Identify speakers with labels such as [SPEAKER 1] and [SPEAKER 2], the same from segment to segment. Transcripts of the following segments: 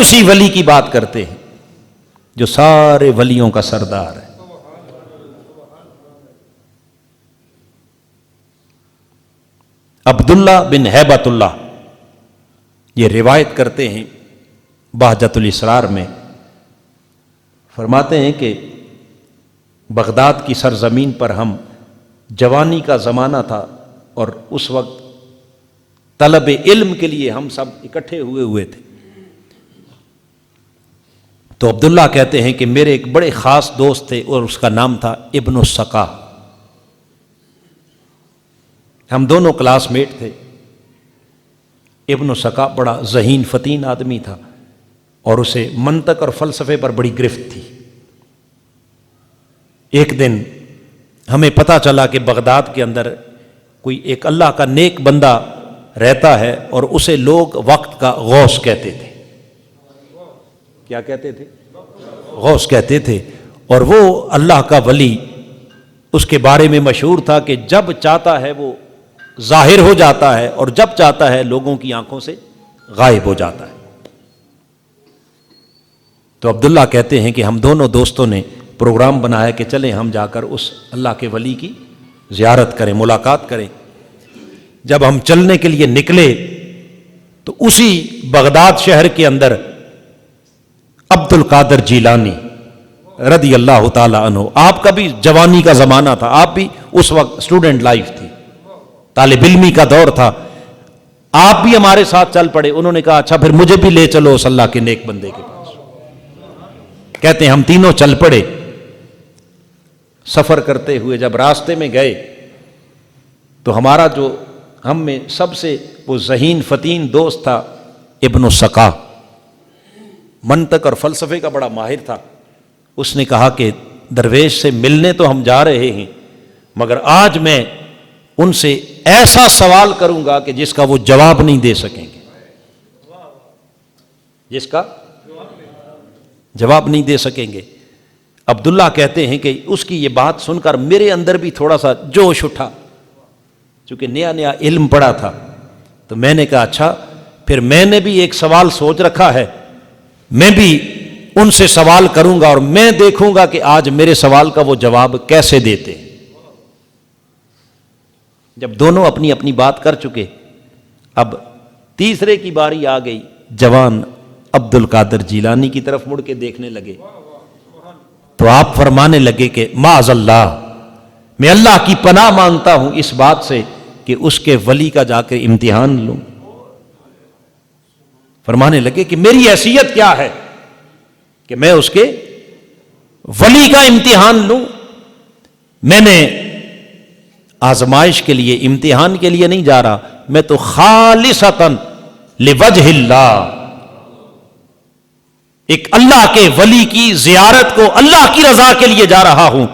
[SPEAKER 1] اسی ولی کی بات کرتے ہیں جو سارے ولیوں کا سردار ہے. عبداللہ بن ہیبت اللہ یہ روایت کرتے ہیں بہجت الاسرار میں، فرماتے ہیں کہ بغداد کی سرزمین پر ہم جوانی کا زمانہ تھا اور اس وقت طلب علم کے لیے ہم سب اکٹھے ہوئے تھے. تو عبداللہ کہتے ہیں کہ میرے ایک بڑے خاص دوست تھے اور اس کا نام تھا ابن السقا. ہم دونوں کلاس میٹ تھے. ابن السقا بڑا ذہین فتین آدمی تھا اور اسے منطق اور فلسفے پر بڑی گرفت تھی. ایک دن ہمیں پتہ چلا کہ بغداد کے اندر کوئی ایک اللہ کا نیک بندہ رہتا ہے اور اسے لوگ وقت کا غوث کہتے تھے. کیا کہتے تھے؟ غوث کہتے تھے. اور وہ اللہ کا ولی، اس کے بارے میں مشہور تھا کہ جب چاہتا ہے وہ ظاہر ہو جاتا ہے اور جب چاہتا ہے لوگوں کی آنکھوں سے غائب ہو جاتا ہے. تو عبداللہ کہتے ہیں کہ ہم دونوں دوستوں نے پروگرام بنایا کہ چلیں ہم جا کر اس اللہ کے ولی کی زیارت کریں، ملاقات کریں. جب ہم چلنے کے لیے نکلے تو اسی بغداد شہر کے اندر عبد القادر جیلانی رضی اللہ تعالی عنہ، آپ کا بھی جوانی کا زمانہ تھا، آپ بھی اس وقت اسٹوڈنٹ لائف تھی، طالب علمی کا دور تھا، آپ بھی ہمارے ساتھ چل پڑے. انہوں نے کہا اچھا پھر مجھے بھی لے چلو اس اللہ کے نیک بندے کے پاس. کہتے ہیں ہم تینوں چل پڑے. سفر کرتے ہوئے جب راستے میں گئے تو ہمارا جو ہم میں سب سے وہ ذہین فتین دوست تھا ابن السقا، منطق اور فلسفے کا بڑا ماہر تھا. اس نے کہا کہ درویش سے ملنے تو ہم جا رہے ہیں مگر آج میں ان سے ایسا سوال کروں گا کہ جس کا وہ جواب نہیں دے سکیں گے، جس کا جواب نہیں دے سکیں گے. عبداللہ کہتے ہیں کہ اس کی یہ بات سن کر میرے اندر بھی تھوڑا سا جوش اٹھا، چونکہ نیا نیا علم پڑا تھا. تو میں نے کہا اچھا پھر میں نے بھی ایک سوال سوچ رکھا ہے، میں بھی ان سے سوال کروں گا اور میں دیکھوں گا کہ آج میرے سوال کا وہ جواب کیسے دیتے. جب دونوں اپنی اپنی بات کر چکے، اب تیسرے کی باری آ گئی. جوان عبد القادر جیلانی کی طرف مڑ کے دیکھنے لگے تو آپ فرمانے لگے کہ معاذ اللہ، میں اللہ کی پناہ مانگتا ہوں اس بات سے کہ اس کے ولی کا جا کے امتحان لوں. فرمانے لگے کہ میری حیثیت کیا ہے کہ میں اس کے ولی کا امتحان لوں. میں نے آزمائش کے لیے، امتحان کے لیے نہیں جا رہا، میں تو خالصتاً لوجہ اللہ، ایک اللہ کے ولی کی زیارت کو اللہ کی رضا کے لیے جا رہا ہوں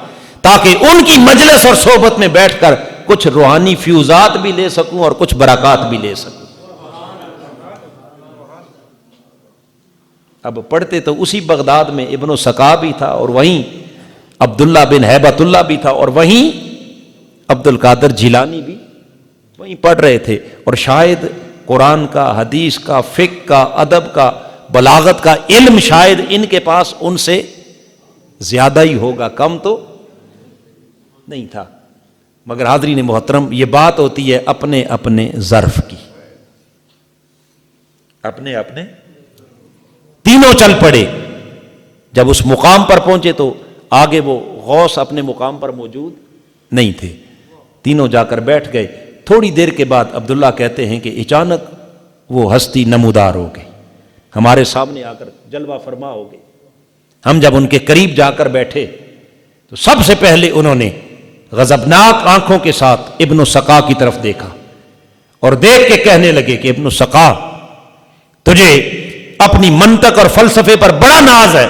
[SPEAKER 1] تاکہ ان کی مجلس اور صحبت میں بیٹھ کر کچھ روحانی فیوزات بھی لے سکوں اور کچھ برکات بھی لے سکوں. اب پڑھتے تو اسی بغداد میں ابن السقا بھی تھا اور وہیں عبداللہ بن ہیبت اللہ بھی تھا اور وہیں عبد القادر جیلانی بھی وہیں پڑھ رہے تھے. اور شاید قرآن کا، حدیث کا، فقہ کا، ادب کا، بلاغت کا علم شاید ان کے پاس ان سے زیادہ ہی ہوگا، کم تو نہیں تھا. مگر حاضرین محترم، یہ بات ہوتی ہے اپنے اپنے ظرف کی. اپنے اپنے تینوں چل پڑے. جب اس مقام پر پہنچے تو آگے وہ غوث اپنے مقام پر موجود نہیں تھے. تینوں جا کر بیٹھ گئے. تھوڑی دیر کے بعد عبداللہ کہتے ہیں کہ اچانک وہ ہستی نمودار ہو گئی، ہمارے سامنے آ کر جلوہ فرما ہو گئی. ہم جب ان کے قریب جا کر بیٹھے تو سب سے پہلے انہوں نے غضبناک آنکھوں کے ساتھ ابن السقا کی طرف دیکھا اور دیکھ کے کہنے لگے کہ ابن السقا، تجھے اپنی منطق اور فلسفے پر بڑا ناز ہے،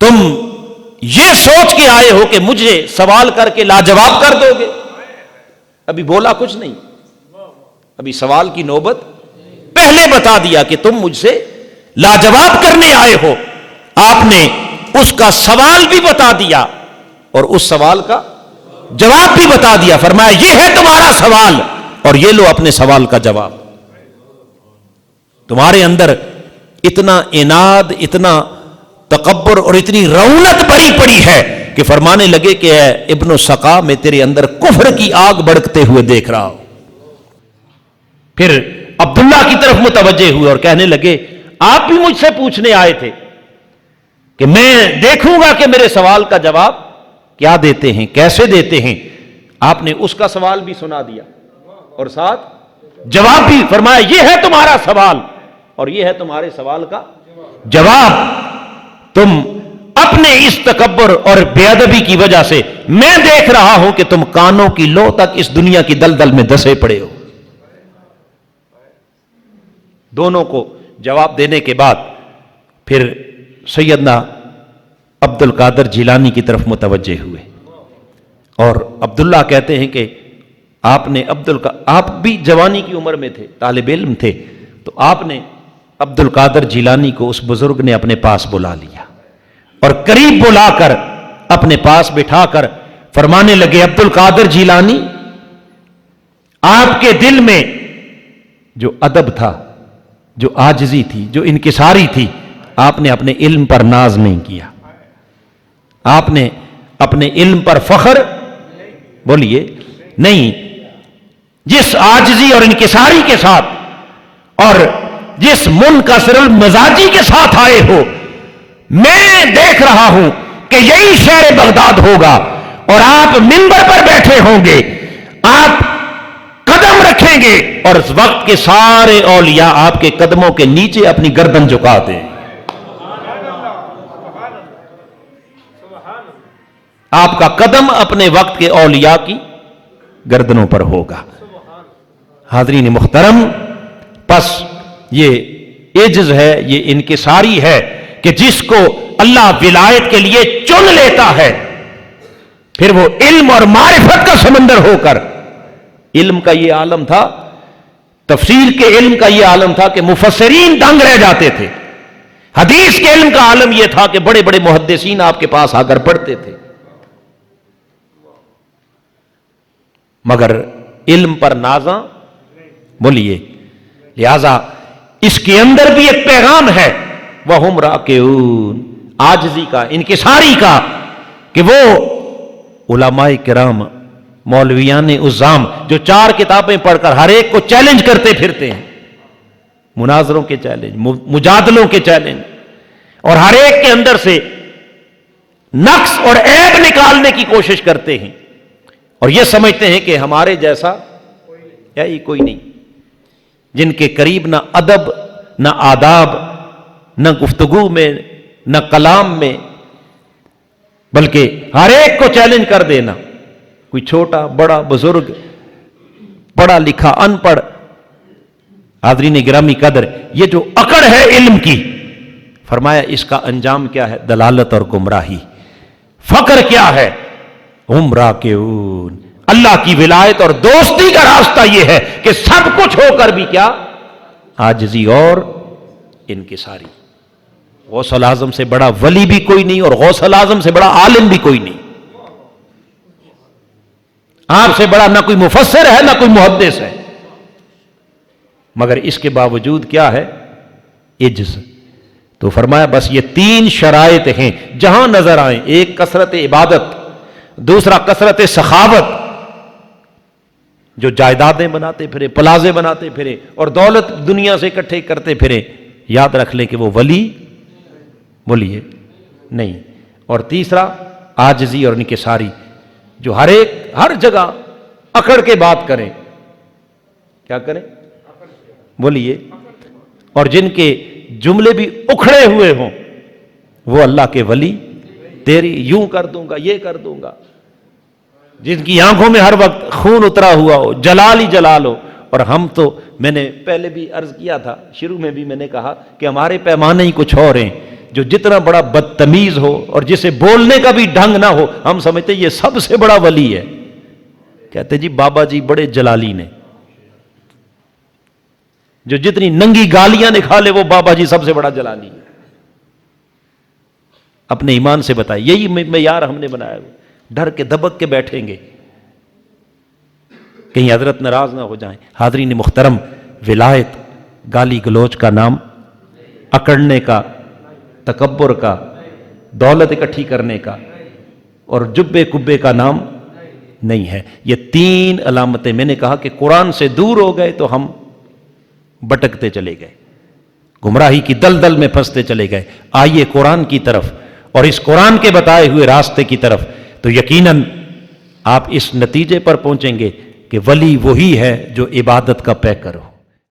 [SPEAKER 1] تم یہ سوچ کے آئے ہو کہ مجھے سوال کر کے لاجواب کر دو گے. ابھی بولا کچھ نہیں، ابھی سوال کی نوبت پہلے بتا دیا کہ تم مجھ سے لاجواب کرنے آئے ہو. آپ نے اس کا سوال بھی بتا دیا اور اس سوال کا جواب بھی بتا دیا. فرمایا یہ ہے تمہارا سوال اور یہ لو اپنے سوال کا جواب. تمہارے اندر اتنا اناد، اتنا تکبر اور اتنی رونق بھری پڑی ہے کہ فرمانے لگے کہ اے ابن السقا، میں تیرے اندر کفر کی آگ بڑکتے ہوئے دیکھ رہا ہوں۔ پھر عبداللہ کی طرف متوجہ ہوئے اور کہنے لگے آپ بھی مجھ سے پوچھنے آئے تھے کہ میں دیکھوں گا کہ میرے سوال کا جواب کیا دیتے ہیں، کیسے دیتے ہیں۔ آپ نے اس کا سوال بھی سنا دیا اور ساتھ جواب بھی فرمایا، یہ ہے تمہارا سوال اور یہ ہے تمہارے سوال کا جواب۔ تم اپنے اس تکبر اور بے ادبی کی وجہ سے میں دیکھ رہا ہوں کہ تم کانوں کی لو تک اس دنیا کی دلدل میں دسے پڑے ہو۔ دونوں کو جواب دینے کے بعد پھر سیدنا عبد القادر جیلانی کی طرف متوجہ ہوئے اور عبداللہ کہتے ہیں کہ آپ بھی جوانی کی عمر میں تھے، طالب علم تھے، تو آپ نے عبد القادر جیلانی کو اس بزرگ نے اپنے پاس بلا لیا اور قریب بلا کر اپنے پاس بٹھا کر فرمانے لگے، عبد القادر جیلانی، آپ کے دل میں جو ادب تھا، جو عاجزی تھی، جو انکساری تھی، آپ نے اپنے علم پر ناز نہیں کیا، آپ نے اپنے علم پر فخر بولیے نہیں۔ جس عاجزی اور انکساری کے ساتھ اور جس منکسر المزاجی کے ساتھ آئے ہو، میں دیکھ رہا ہوں کہ یہی شہر بغداد ہوگا اور آپ منبر پر بیٹھے ہوں گے، آپ قدم رکھیں گے اور اس وقت کے سارے اولیاء آپ کے قدموں کے نیچے اپنی گردن جھکا دیں۔ آپ کا قدم اپنے وقت کے اولیاء کی گردنوں پر ہوگا۔ حاضرین محترم، پس یہ عجز ہے، یہ انکساری ہے کہ جس کو اللہ ولایت کے لیے چن لیتا ہے، پھر وہ علم اور معرفت کا سمندر ہو کر، علم کا یہ عالم تھا، تفسیر کے علم کا یہ عالم تھا کہ مفسرین دنگ رہ جاتے تھے، حدیث کے علم کا عالم یہ تھا کہ بڑے بڑے محدثین آپ کے پاس آ کر پڑھتے تھے، مگر علم پر نازاں بولیے۔ لہذا اس کے اندر بھی ایک پیغام ہے، وَهُمْ رَاكِعُونَ، عاجزی کا، انکساری کا، کہ وہ علماء کرام، مولویان عظام جو 4 کتابیں پڑھ کر ہر ایک کو چیلنج کرتے پھرتے ہیں، مناظروں کے چیلنج، مجادلوں کے چیلنج، اور ہر ایک کے اندر سے نقص اور عیب نکالنے کی کوشش کرتے ہیں اور یہ سمجھتے ہیں کہ ہمارے جیسا ہی کوئی نہیں، جن کے قریب نہ ادب، نہ آداب، نہ گفتگو میں، نہ کلام میں، بلکہ ہر ایک کو چیلنج کر دینا، کوئی چھوٹا بڑا بزرگ، پڑھا لکھا ان پڑھ۔ حاضرین گرامی قدر، یہ جو اکڑ ہے علم کی، فرمایا اس کا انجام کیا ہے؟ دلالت اور گمراہی۔ فقر کیا ہے؟ ہم راکعون، اللہ کی ولایت اور دوستی کا راستہ یہ ہے کہ سب کچھ ہو کر بھی کیا؟ عاجزی اور انکساری۔ غوث الاعظم سے بڑا ولی بھی کوئی نہیں اور غوث الاعظم سے بڑا عالم بھی کوئی نہیں، آپ سے بڑا نہ کوئی مفسر ہے نہ کوئی محدث ہے، مگر اس کے باوجود کیا ہے؟ عجز۔ تو فرمایا بس یہ 3 شرائط ہیں، جہاں نظر آئیں، ایک کثرت عبادت، دوسرا کثرت سخاوت، جو جائیدادیں بناتے پھرے، پلازے بناتے پھرے اور دولت دنیا سے اکٹھے کرتے پھرے، یاد رکھ لیں کہ وہ ولی بولیے نہیں۔ اور تیسرا عاجزی اور انکساری، جو ہر جگہ اکڑ کے بات کریں، کیا کریں بولیے، اور جن کے جملے بھی اکھڑے ہوئے ہوں، وہ اللہ کے ولی، تیری یوں کر دوں گا، یہ کر دوں گا، جن کی آنکھوں میں ہر وقت خون اترا ہوا ہو، جلال ہی جلال ہو۔ اور ہم تو، میں نے پہلے بھی عرض کیا تھا، شروع میں بھی میں نے کہا کہ ہمارے پیمانے ہی کچھ اور ہیں، جو جتنا بڑا بدتمیز ہو اور جسے بولنے کا بھی ڈھنگ نہ ہو، ہم سمجھتے یہ سب سے بڑا ولی ہے۔ کہتے جی بابا جی بڑے جلالی نے، جو جتنی ننگی گالیاں نکھا لے وہ بابا جی سب سے بڑا جلالی ہے۔ اپنے ایمان سے بتائیں، یہی معیار ہم نے بنایا ہے، ڈر کے دبک کے بیٹھیں گے کہیں حضرت ناراض نہ ہو جائیں۔ حاضرین محترم، ولایت گالی گلوچ کا نام اکڑنے کا، تکبر کا، دولت اکٹھی کرنے کا اور جبے کبے کا نام نہیں ہے۔ یہ تین علامتیں میں نے کہا کہ قرآن سے دور ہو گئے تو ہم بٹکتے چلے گئے، گمراہی کی دلدل میں پھنستے چلے گئے۔ آئیے قرآن کی طرف اور اس قرآن کے بتائے ہوئے راستے کی طرف، تو یقیناً آپ اس نتیجے پر پہنچیں گے کہ ولی وہی ہے جو عبادت کا پیکر ہو۔